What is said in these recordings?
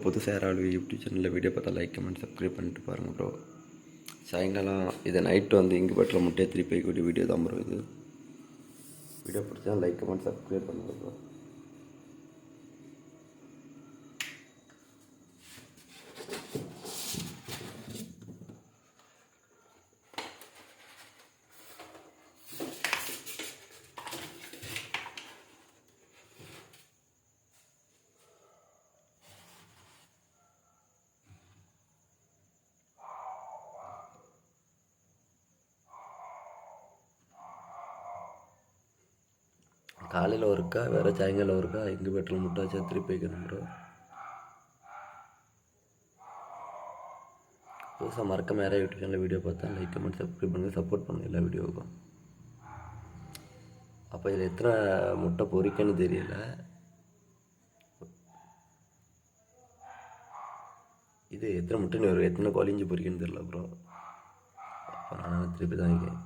புதுசாக யாராவது யூடியூப் சேனலில் வீடியோ பார்த்தா லைக் கமெண்ட் சப்ஸ்கிரைப் பண்ணிட்டு பாருங்கள் ப்ரோ. சாயங்காலம் இதை நைட்டு வந்து இங்குபெட்டில் முட்டையை திருப்பி வைக்கக்கூடிய வீடியோ தான் ப்ரோ இது. வீடியோ பிடிச்சா லைக் கமெண்ட் சப்ஸ்கிரைப் பண்ணுங்கள் ப்ரோ. காலையில் ஒருக்கா வேறு சாயங்காலம் ஒருக்கா இங்குபெட்டில் முட்டை வச்சா திருப்பி வைக்கணும் ப்ரோ. புதுசாக மறக்காம யாராவது யூடியூப் சேனலில் வீடியோ பார்த்தா லைக் கமெண்ட் சப்ஸ்கிரைப் பண்ணுங்கள், சப்போர்ட் பண்ணுங்கள் எல்லா வீடியோவுக்கும். அப்போ இதில் எத்தனை முட்டை பொரிக்கன்னு தெரியல. இது எத்தனை முட்டைன்னு வரும், எத்தனை குழஞ்சி பொரிக்கன்னு தெரியல ப்ரோ. அப்போ நான் திருப்பி தான் வைக்கேன்.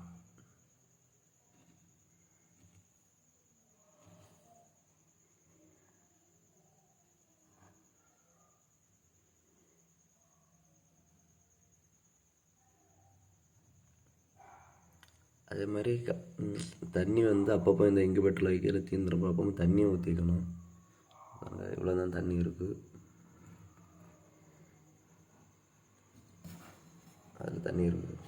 அதே மாதிரி தண்ணி வந்து அப்பப்போ இந்த இங்குபெட்டில் வைக்கிற தீந்துரும். அப்போ தண்ணியை ஊற்றிக்கணும். இவ்வளோ தான் தண்ணி இருக்குது. அதில் தண்ணி இருக்குது.